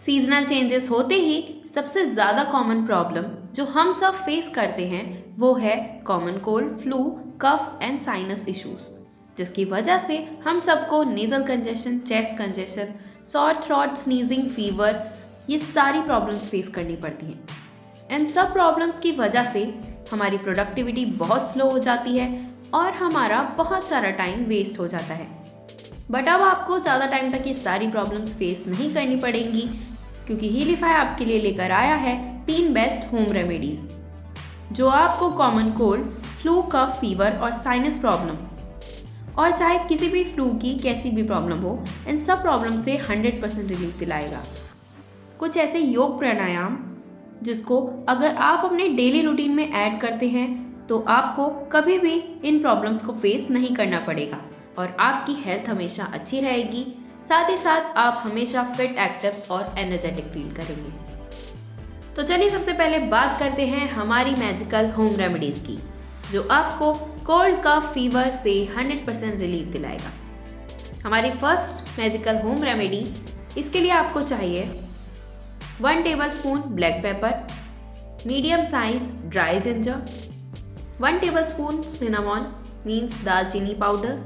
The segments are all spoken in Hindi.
सीजनल चेंजेस होते ही सबसे ज़्यादा कॉमन प्रॉब्लम जो हम सब फेस करते हैं वो है common cold, flu, cough and sinus issues, जिसकी वजह से हम सबको nasal congestion, chest congestion, sore throat, sneezing, fever, ये सारी प्रॉब्लम्स फेस करनी पड़ती हैं। इन सब प्रॉब्लम्स की वजह से हमारी प्रोडक्टिविटी बहुत स्लो हो जाती है और हमारा बहुत सारा टाइम वेस्ट हो जाता है। बट अब आपको ज़्यादा टाइम तक ये सारी प्रॉब्लम्स फेस नहीं करनी पड़ेंगी, क्योंकि हीलिफाई आपके लिए लेकर आया है 3 बेस्ट होम रेमेडीज जो आपको कॉमन कोल्ड, फ्लू, कफ, फीवर और साइनस प्रॉब्लम, और चाहे किसी भी फ्लू की कैसी भी प्रॉब्लम हो, इन सब प्रॉब्लम से 100% रिलीफ दिलाएगा। कुछ ऐसे योग प्राणायाम जिसको अगर आप अपने डेली रूटीन में ऐड करते हैं तो आपको कभी भी इन प्रॉब्लम्स को फेस नहीं करना पड़ेगा और आपकी हेल्थ हमेशा अच्छी रहेगी। साथ ही साथ आप हमेशा फिट, एक्टिव और एनर्जेटिक फील करेंगे। तो चलिए सबसे पहले बात करते हैं हमारी मैजिकल होम रेमेडीज़ की, जो आपको कोल्ड, कफ, फीवर से 100% रिलीफ दिलाएगा। हमारी फर्स्ट मैजिकल होम रेमेडी, इसके लिए आपको चाहिए 1 tablespoon black pepper, medium size dry ginger, 1 tablespoon cinnamon means दालचीनी पाउडर,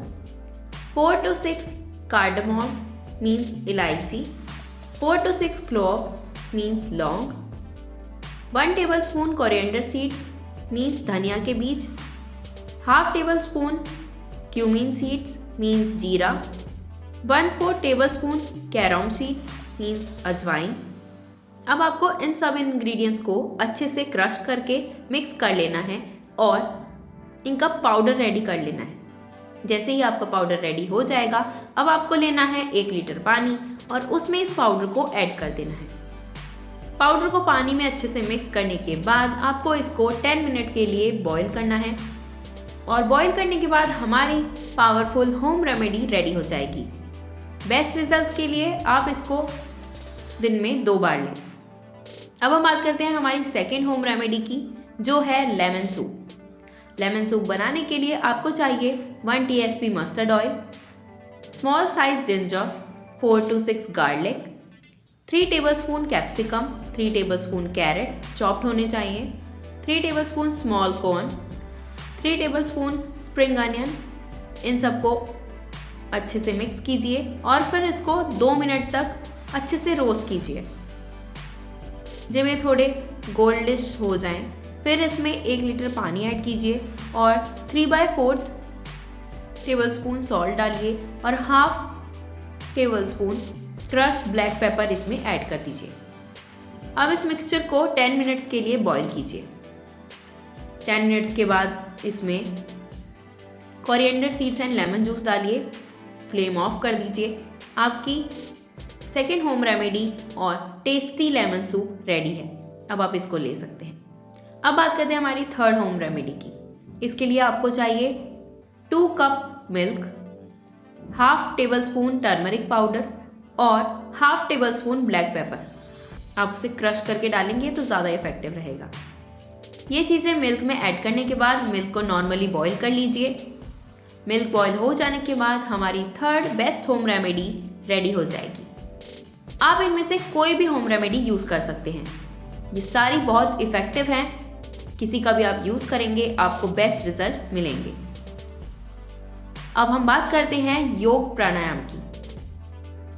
4 to 6 cardamom means इलायची, 4 to 6 clove means लौंग, 1 टेबलस्पून कोरिएंडर सीड्स मीन्स धनिया के बीज, half tablespoon cumin seeds means जीरा, 1/4 टेबलस्पून कैरम सीड्स मीन्स अजवाइन। अब आपको इन सब इंग्रेडिएंट्स को अच्छे से क्रश करके मिक्स कर लेना है और इनका पाउडर रेडी कर लेना है। जैसे ही आपका पाउडर रेडी हो जाएगा, अब आपको लेना है 1 लीटर पानी और उसमें इस पाउडर को ऐड कर देना है। पाउडर को पानी में अच्छे से मिक्स करने के बाद आपको इसको 10 मिनट के लिए बॉईल करना है और बॉईल करने के बाद हमारी पावरफुल होम रेमेडी रेडी हो जाएगी। बेस्ट रिजल्ट्स के लिए आप इसको दिन में 2 बार लें। अब हम बात करते हैं हमारी सेकेंड होम रेमेडी की, जो है लेमन सूप। लेमन सूप बनाने के लिए आपको चाहिए 1 TSP mustard oil, small size ginger, 4 to 6 garlic, 3 tablespoon capsicum, 3 tablespoon carrot chopped होने चाहिए, 3 tablespoon small corn, 3 tablespoon spring onion. इन सबको अच्छे से मिक्स कीजिए और फिर इसको 2 मिनट तक अच्छे से रोस्ट कीजिए। जब ये थोड़े गोल्डिश हो जाएं, फिर इसमें 1 लीटर पानी ऐड कीजिए और 3/4 टेबलस्पून सॉल्ट डालिए और half tablespoon crushed black pepper इसमें ऐड कर दीजिए। अब इस मिक्सचर को 10 मिनट्स के लिए बॉईल कीजिए। 10 मिनट्स के बाद इसमें coriander seeds and lemon juice डालिए, फ्लेम ऑफ कर दीजिए। आपकी सेकेंड होम रेमेडी और टेस्टी लेमन सूप रेडी है। अब आप इसको ले सकते हैं। अब बात करते हैं हमारी थर्ड होम रेमेडी की। इसके लिए आपको चाहिए 2 cup milk, half tablespoon turmeric powder और हाफ टेबलस्पून ब्लैक पेपर। आप उसे क्रश करके डालेंगे तो ज़्यादा इफेक्टिव रहेगा। ये चीज़ें मिल्क में ऐड करने के बाद मिल्क को नॉर्मली बॉईल कर लीजिए। मिल्क बॉईल हो जाने के बाद हमारी third best home remedy ready हो जाएगी। आप इनमें से कोई भी होम रेमेडी यूज़ कर सकते हैं, ये सारी बहुत इफ़ेक्टिव हैं। किसी का भी आप यूज़ करेंगे आपको बेस्ट रिजल्ट्स मिलेंगे। अब हम बात करते हैं योग प्राणायाम की।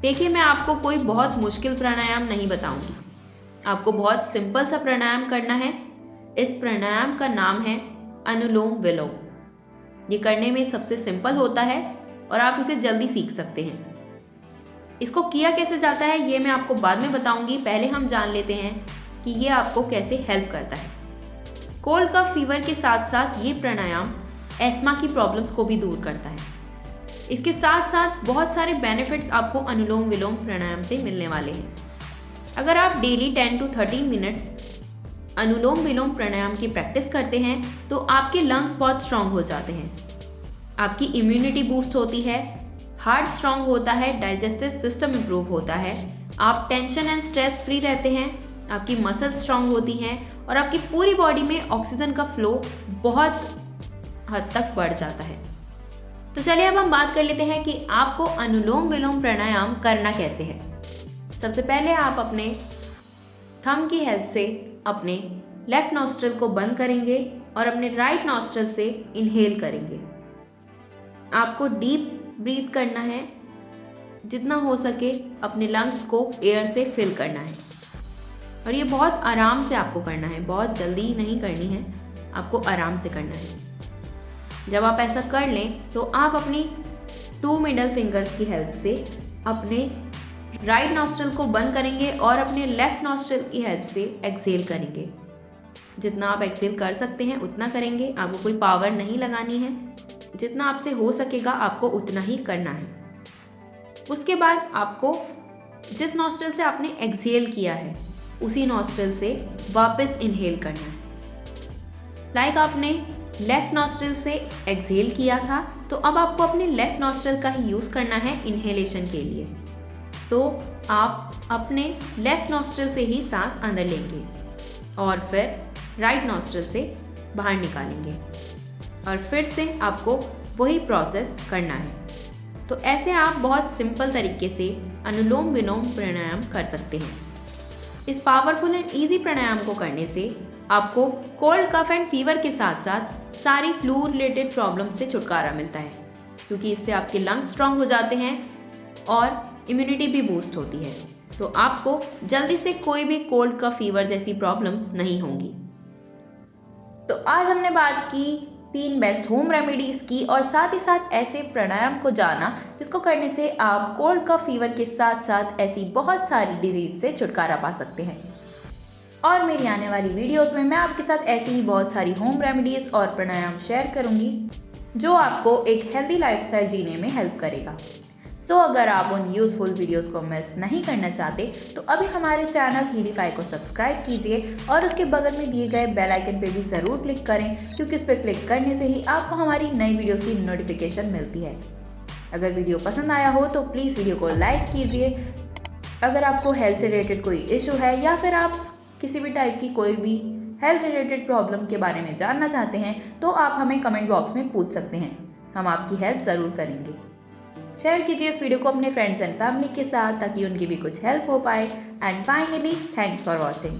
देखिए, मैं आपको कोई बहुत मुश्किल प्राणायाम नहीं बताऊंगी, आपको बहुत सिंपल सा प्राणायाम करना है। इस प्राणायाम का नाम है अनुलोम विलोम। ये करने में सबसे सिंपल होता है और आप इसे जल्दी सीख सकते हैं। इसको किया कैसे जाता है ये मैं आपको बाद में बताऊंगी। पहले हम जान लेते हैं कि ये आपको कैसे हेल्प करता है। कोल्ड, कफ, फीवर के साथ साथ ये प्राणायाम एस्मा की प्रॉब्लम्स को भी दूर करता है। इसके साथ साथ बहुत सारे बेनिफिट्स आपको अनुलोम विलोम प्राणायाम से मिलने वाले हैं। अगर आप डेली 10 to 13 मिनट्स अनुलोम विलोम प्राणायाम की प्रैक्टिस करते हैं तो आपके लंग्स बहुत स्ट्रांग हो जाते हैं, आपकी इम्यूनिटी बूस्ट होती है, हार्ट स्ट्रांग होता है, डाइजेस्टिव सिस्टम इम्प्रूव होता है, आप टेंशन एंड स्ट्रेस फ्री रहते हैं, आपकी मसल्स स्ट्रांग होती हैं और आपकी पूरी बॉडी में ऑक्सीजन का फ्लो बहुत हद तक बढ़ जाता है। तो चलिए अब हम बात कर लेते हैं कि आपको अनुलोम विलोम प्राणायाम करना कैसे है। सबसे पहले आप अपने थंब की हेल्प से अपने लेफ्ट नॉस्ट्रल को बंद करेंगे और अपने राइट नॉस्ट्रल से इनहेल करेंगे। आपको डीप ब्रीथ करना है, जितना हो सके अपने लंग्स को एयर से फिल करना है और ये बहुत आराम से आपको करना है, बहुत जल्दी नहीं करनी है, आपको आराम से करना है। जब आप ऐसा कर लें तो आप अपनी 2 मिडल फिंगर्स की हेल्प से अपने राइट नॉस्ट्रल को बंद करेंगे और अपने लेफ्ट नॉस्ट्रल की हेल्प से एक्सहेल करेंगे। जितना आप एक्सहेल कर सकते हैं उतना करेंगे, आपको कोई पावर नहीं लगानी है, जितना आपसे हो सकेगा आपको उतना ही करना है। उसके बाद आपको जिस नॉस्ट्रल से आपने एक्सहेल किया है उसी नॉस्ट्रल से वापस इनहेल करना है। लाइक आपने लेफ्ट नॉस्ट्रल से एक्सहेल किया था तो अब आपको अपने लेफ्ट नॉस्ट्रल का ही यूज़ करना है इनहेलेशन के लिए। तो आप अपने लेफ्ट नॉस्ट्रल से ही सांस अंदर लेंगे और फिर राइट नॉस्ट्रल से बाहर निकालेंगे और फिर से आपको वही प्रोसेस करना है। तो ऐसे आप बहुत सिंपल तरीके से अनुलोम विलोम प्राणायाम कर सकते हैं। इस पावरफुल एंड इजी प्राणायाम को करने से आपको कोल्ड, कफ एंड फीवर के साथ साथ सारी फ्लू रिलेटेड प्रॉब्लम से छुटकारा मिलता है, क्योंकि इससे आपके लंग्स स्ट्रांग हो जाते हैं और इम्यूनिटी भी बूस्ट होती है। तो आपको जल्दी से कोई भी कोल्ड, कफ, फीवर जैसी प्रॉब्लम्स नहीं होंगी। तो आज हमने बात की 3 बेस्ट होम रेमेडीज़ की और साथ ही साथ ऐसे प्राणायाम को जाना जिसको करने से आप कोल्ड, कफ, फीवर के साथ साथ ऐसी बहुत सारी डिजीज़ से छुटकारा पा सकते हैं। और मेरी आने वाली वीडियोस में मैं आपके साथ ऐसी ही बहुत सारी होम रेमेडीज़ और प्राणायाम शेयर करूंगी जो आपको एक हेल्दी लाइफस्टाइल जीने में हेल्प करेगा। सो अगर आप उन यूज़फुल वीडियोस को मिस नहीं करना चाहते तो अभी हमारे चैनल हीलिफाई को सब्सक्राइब कीजिए और उसके बगल में दिए गए बेल आइकन पे भी ज़रूर क्लिक करें, क्योंकि उस पर क्लिक करने से ही आपको हमारी नई वीडियोस की नोटिफिकेशन मिलती है। अगर वीडियो पसंद आया हो तो प्लीज़ वीडियो को लाइक कीजिए। अगर आपको हेल्थ से रिलेटेड कोई इशू है या फिर आप किसी भी टाइप की कोई भी हेल्थ रिलेटेड प्रॉब्लम के बारे में जानना चाहते हैं तो आप हमें कमेंट बॉक्स में पूछ सकते हैं, हम आपकी हेल्प ज़रूर करेंगे। शेयर कीजिए इस वीडियो को अपने फ्रेंड्स एंड फैमिली के साथ ताकि उनकी भी कुछ हेल्प हो पाए। And finally thanks for watching.